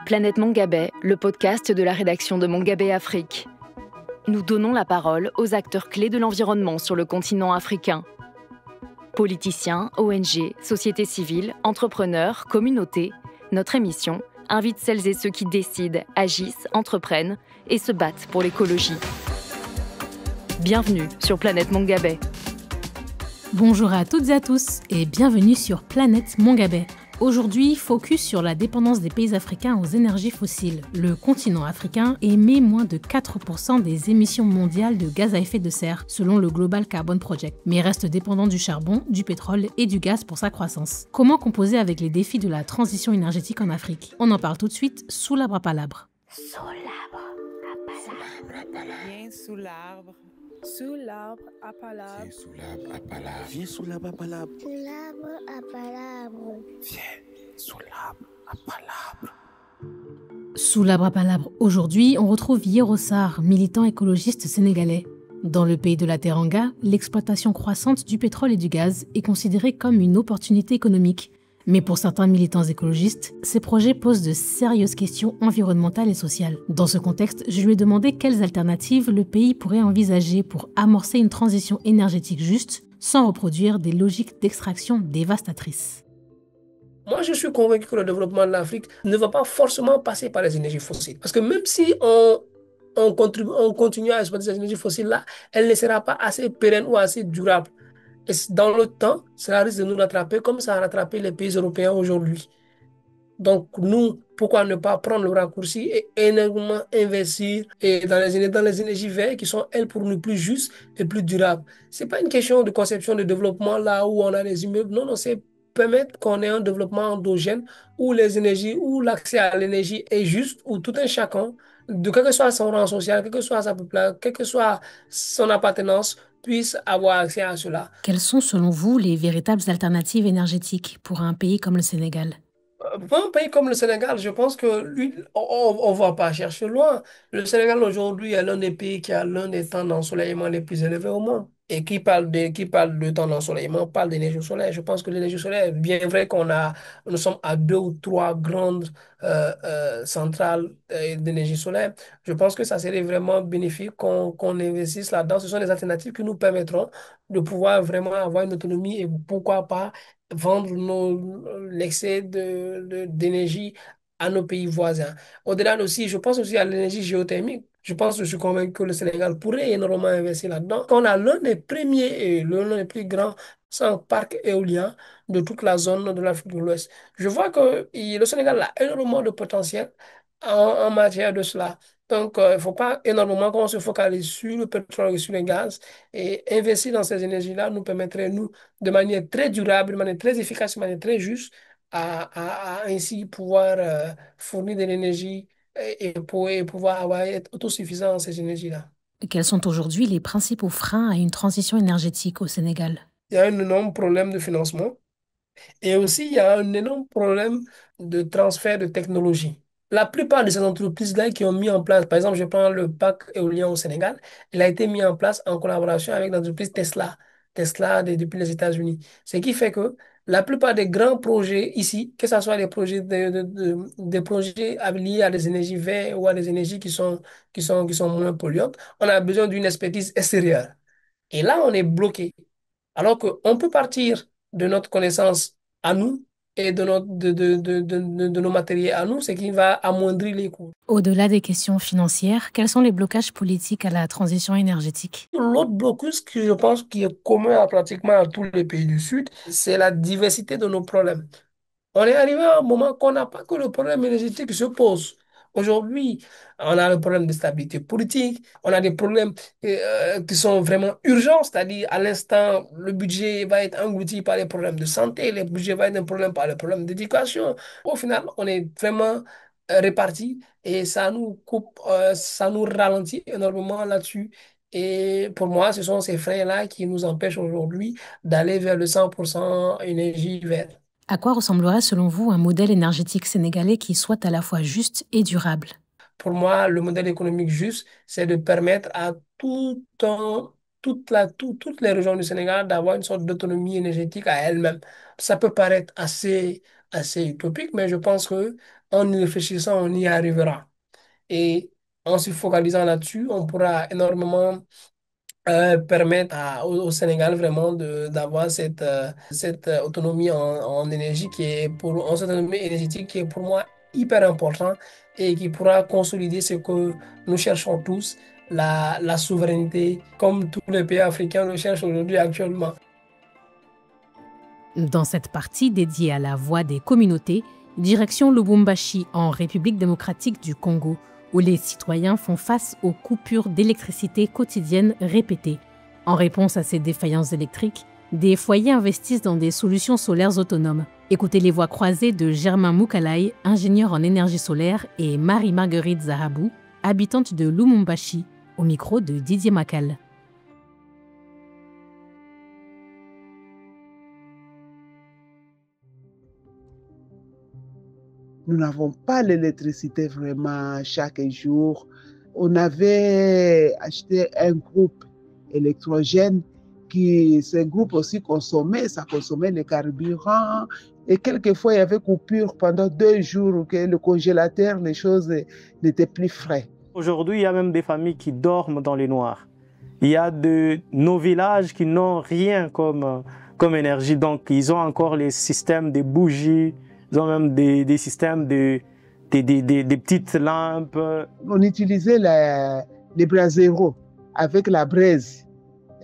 Planète Mongabay, le podcast de la rédaction de Mongabay Afrique. Nous donnons la parole aux acteurs clés de l'environnement sur le continent africain. Politiciens, ONG, sociétés civiles, entrepreneurs, communautés, notre émission invite celles et ceux qui décident, agissent, entreprennent et se battent pour l'écologie. Bienvenue sur Planète Mongabay. Bonjour à toutes et à tous et bienvenue sur Planète Mongabay. Aujourd'hui, focus sur la dépendance des pays africains aux énergies fossiles. Le continent africain émet moins de 4% des émissions mondiales de gaz à effet de serre, selon le Global Carbon Project, mais reste dépendant du charbon, du pétrole et du gaz pour sa croissance. Comment composer avec les défis de la transition énergétique en Afrique? On en parle tout de suite sous l'arbre à palabre. Sous l'arbre à palabre. Viens sous l'arbre. Sous l'arbre à palabre. Viens sous l'arbre à palabre. Viens sous l'arbre à palabre. Sous l'arbre à palabre. Viens sous l'arbre à palabre. Sous l'arbre à palabre, aujourd'hui, on retrouve Yero Sarr, militant écologiste sénégalais. Dans le pays de la Teranga, l'exploitation croissante du pétrole et du gaz est considérée comme une opportunité économique. Mais pour certains militants écologistes, ces projets posent de sérieuses questions environnementales et sociales. Dans ce contexte, je lui ai demandé quelles alternatives le pays pourrait envisager pour amorcer une transition énergétique juste, sans reproduire des logiques d'extraction dévastatrices. Moi, je suis convaincu que le développement de l'Afrique ne va pas forcément passer par les énergies fossiles. Parce que même si on continue à exploiter ces énergies fossiles-là, elle ne sera pas assez pérenne ou assez durable. Et dans le temps, cela risque de nous rattraper comme ça a rattrapé les pays européens aujourd'hui. Donc, nous, pourquoi ne pas prendre le raccourci et énormément investir dans les énergies vertes qui sont, elles, pour nous plus justes et plus durables. Ce n'est pas une question de conception de développement là où on a les immeubles. Non, c'est permettre qu'on ait un développement endogène où les énergies, où l'accès à l'énergie est juste, où tout un chacun, de quel que soit son rang social, quelle que soit sa population, quelle que soit son appartenance, puisse avoir accès à cela. Quelles sont selon vous les véritables alternatives énergétiques pour un pays comme le Sénégal ? Pour un pays comme le Sénégal, je pense que lui, on ne va pas chercher loin. Le Sénégal aujourd'hui est l'un des pays qui a l'un des temps d'ensoleillement les plus élevés au monde. Et qui parle de temps d'ensoleillement parle d'énergie solaire. Je pense que l'énergie solaire, bien vrai nous sommes à 2 ou 3 grandes centrales d'énergie solaire. Je pense que ça serait vraiment bénéfique qu'on investisse là-dedans. Ce sont des alternatives qui nous permettront de pouvoir vraiment avoir une autonomie et pourquoi pas vendre l'excès d'énergie à nos pays voisins. Au-delà aussi, je pense aussi à l'énergie géothermique. Je suis convaincu que le Sénégal pourrait énormément investir là-dedans. On a l'un des premiers et l'un des plus grands parcs éoliens de toute la zone de l'Afrique de l'Ouest. Je vois que le Sénégal a énormément de potentiel en matière de cela. Donc, il ne faut pas énormément qu'on se focalise sur le pétrole et sur le gaz. Et investir dans ces énergies-là nous permettrait, nous, de manière très durable, de manière très efficace, de manière très juste, à ainsi pouvoir fournir de l'énergie et pouvoir être autosuffisant dans ces énergies-là. Quels sont aujourd'hui les principaux freins à une transition énergétique au Sénégal ? Il y a un énorme problème de financement et aussi il y a un énorme problème de transfert de technologie. La plupart de ces entreprises-là qui ont mis en place, par exemple, je prends le parc éolien au Sénégal, il a été mis en place en collaboration avec l'entreprise Tesla, depuis les États-Unis. Ce qui fait que la plupart des grands projets ici, que ce soit des projets, des projets liés à des énergies vertes ou à des énergies qui sont moins polluantes, on a besoin d'une expertise extérieure. Et là, on est bloqué. Alors qu'on peut partir de notre connaissance à nous et de nos matériels à nous, ce qui va amoindrir les coûts. Au-delà des questions financières, quels sont les blocages politiques à la transition énergétique ? L'autre blocus que je pense qui est commun pratiquement à tous les pays du Sud, c'est la diversité de nos problèmes. On est arrivé à un moment qu'on n'a pas que le problème énergétique qui se pose. Aujourd'hui, on a le problème de stabilité politique, on a des problèmes qui sont vraiment urgents, c'est-à-dire à l'instant, le budget va être englouti par les problèmes de santé, le budget va être un problème par les problèmes d'éducation. Au final, on est vraiment répartis et ça nous coupe, ça nous ralentit énormément là-dessus. Et pour moi, ce sont ces freins-là qui nous empêchent aujourd'hui d'aller vers le 100% énergie verte. À quoi ressemblerait selon vous un modèle énergétique sénégalais qui soit à la fois juste et durable ? Pour moi, le modèle économique juste, c'est de permettre à toutes les régions du Sénégal d'avoir une sorte d'autonomie énergétique à elles-mêmes. Ça peut paraître assez assez utopique, mais je pense que en y réfléchissant, on y arrivera. Et en se focalisant là-dessus, on pourra énormément permettre au Sénégal vraiment d'avoir cette autonomie en énergie en cette autonomie énergétique qui est pour moi hyper important et qui pourra consolider ce que nous cherchons tous, la souveraineté, comme tous les pays africains le cherchent aujourd'hui actuellement. Dans cette partie dédiée à la voix des communautés, direction Lubumbashi en République démocratique du Congo, où les citoyens font face aux coupures d'électricité quotidiennes répétées. En réponse à ces défaillances électriques, des foyers investissent dans des solutions solaires autonomes. Écoutez les voix croisées de Germain Moukalai, ingénieur en énergie solaire, et Marie-Marguerite Zahabou, habitante de Lubumbashi, au micro de Didier Macal. Nous n'avons pas l'électricité vraiment chaque jour. On avait acheté un groupe électrogène ce groupe aussi ça consommait le carburant. Et quelquefois, il y avait coupure pendant 2 jours, que le congélateur, les choses n'étaient plus frais. Aujourd'hui, il y a même des familles qui dorment dans les noirs. Il y a nos villages qui n'ont rien comme énergie. Donc, ils ont encore les systèmes des bougies. Ils ont même des systèmes des petites lampes. On utilisait les braseros avec la braise.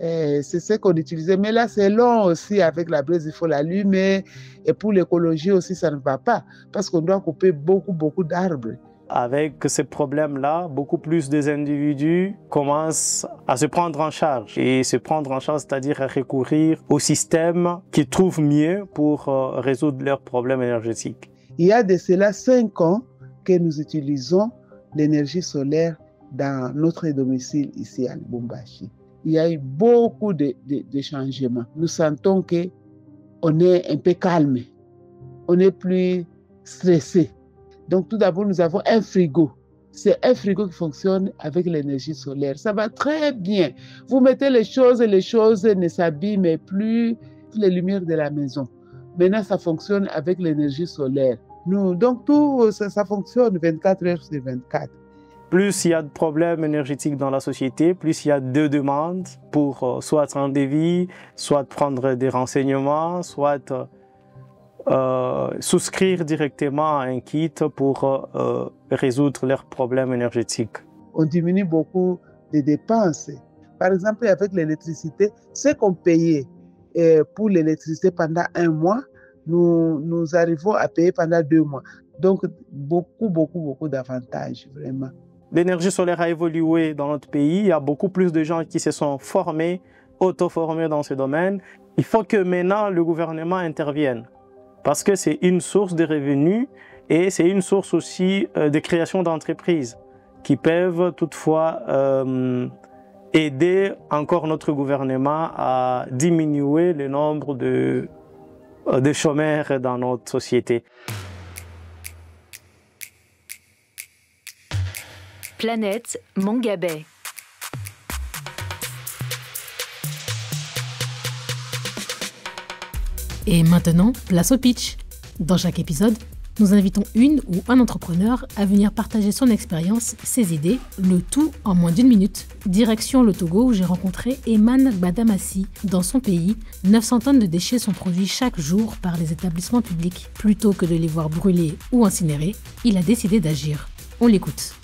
C'est ce qu'on utilisait. Mais là, c'est long aussi avec la braise. Il faut l'allumer. Et pour l'écologie aussi, ça ne va pas. Parce qu'on doit couper beaucoup d'arbres. Avec ces problèmes-là, beaucoup plus des individus commencent à se prendre en charge. Et se prendre en charge, c'est-à-dire à recourir au système qu'ils trouvent mieux pour résoudre leurs problèmes énergétiques. Il y a de cela 5 ans que nous utilisons l'énergie solaire dans notre domicile ici à Lubumbashi. Il y a eu beaucoup de changements. Nous sentons qu'on est un peu calme. On n'est plus stressé. Donc, tout d'abord, nous avons un frigo. C'est un frigo qui fonctionne avec l'énergie solaire. Ça va très bien. Vous mettez les choses ne s'abîment plus. Les lumières de la maison. Maintenant, ça fonctionne avec l'énergie solaire. Donc, tout ça fonctionne 24 heures sur 24. Plus il y a de problèmes énergétiques dans la société, plus il y a de demandes pour soit un devis, soit prendre des renseignements, soit souscrire directement à un kit pour résoudre leurs problèmes énergétiques. On diminue beaucoup les dépenses. Par exemple, avec l'électricité, ce qu'on payait pour l'électricité pendant 1 mois, nous arrivons à payer pendant 2 mois. Donc, beaucoup d'avantages, vraiment. L'énergie solaire a évolué dans notre pays. Il y a beaucoup plus de gens qui se sont formés, auto-formés dans ce domaine. Il faut que maintenant le gouvernement intervienne. Parce que c'est une source de revenus et c'est une source aussi de création d'entreprises qui peuvent toutefois aider encore notre gouvernement à diminuer le nombre de chômeurs dans notre société. Planète Mongabé. Et maintenant, place au pitch. Dans chaque épisode, nous invitons une ou un entrepreneur à venir partager son expérience, ses idées, le tout en moins d'1 minute. Direction le Togo où j'ai rencontré Eman Badamassi. Dans son pays, 900 tonnes de déchets sont produits chaque jour par les établissements publics. Plutôt que de les voir brûler ou incinérés, il a décidé d'agir. On l'écoute.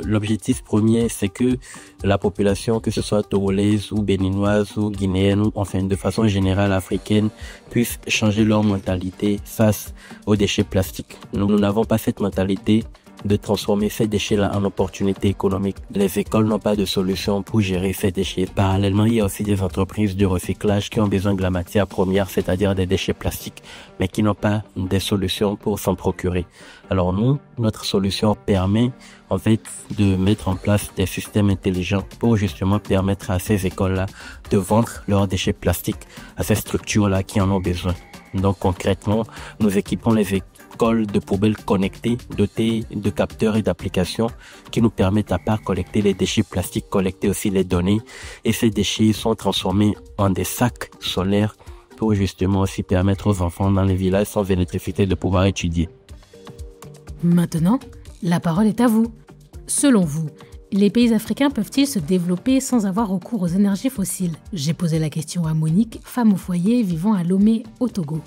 L'objectif premier, c'est que la population, que ce soit togolaise ou béninoise ou guinéenne, ou enfin de façon générale africaine, puisse changer leur mentalité face aux déchets plastiques. Nous n'avons pas cette mentalité de transformer ces déchets-là en opportunités économiques. Les écoles n'ont pas de solution pour gérer ces déchets. Parallèlement, il y a aussi des entreprises de recyclage qui ont besoin de la matière première, c'est-à-dire des déchets plastiques, mais qui n'ont pas des solutions pour s'en procurer. Alors nous, notre solution permet en fait de mettre en place des systèmes intelligents pour justement permettre à ces écoles-là de vendre leurs déchets plastiques à ces structures-là qui en ont besoin. Donc concrètement, nous équipons les écoles de poubelles connectées, dotées de capteurs et d'applications qui nous permettent à part collecter les déchets plastiques, collecter aussi les données. Et ces déchets sont transformés en des sacs solaires pour justement aussi permettre aux enfants dans les villages sans électricité de pouvoir étudier. Maintenant, la parole est à vous. Selon vous, les pays africains peuvent-ils se développer sans avoir recours aux énergies fossiles? J'ai posé la question à Monique, femme au foyer vivant à Lomé, au Togo.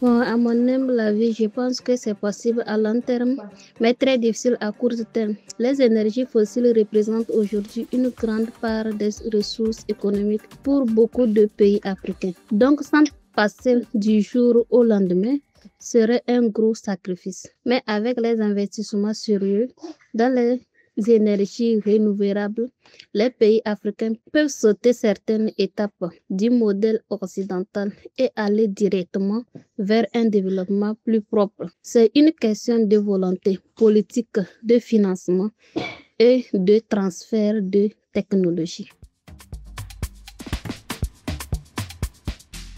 Bon, à mon humble avis, je pense que c'est possible à long terme, mais très difficile à court terme. Les énergies fossiles représentent aujourd'hui une grande part des ressources économiques pour beaucoup de pays africains. Donc, sans passer du jour au lendemain serait un gros sacrifice. Mais avec les investissements sérieux dans les énergies renouvelables, les pays africains peuvent sauter certaines étapes du modèle occidental et aller directement vers un développement plus propre. C'est une question de volonté politique, de financement et de transfert de technologie.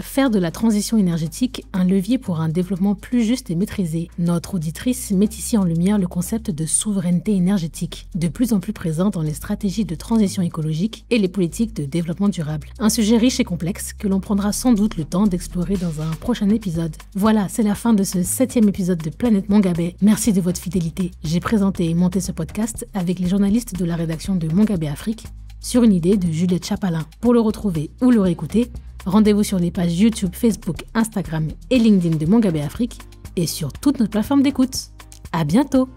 Faire de la transition énergétique un levier pour un développement plus juste et maîtrisé. Notre auditrice met ici en lumière le concept de souveraineté énergétique, de plus en plus présent dans les stratégies de transition écologique et les politiques de développement durable. Un sujet riche et complexe que l'on prendra sans doute le temps d'explorer dans un prochain épisode. Voilà, c'est la fin de ce 7e épisode de Planète Mongabé. Merci de votre fidélité. J'ai présenté et monté ce podcast avec les journalistes de la rédaction de Mongabé Afrique sur une idée de Juliette Chapalin. Pour le retrouver ou le réécouter, rendez-vous sur les pages YouTube, Facebook, Instagram et LinkedIn de Mongabé Afrique et sur toutes nos plateformes d'écoute. À bientôt!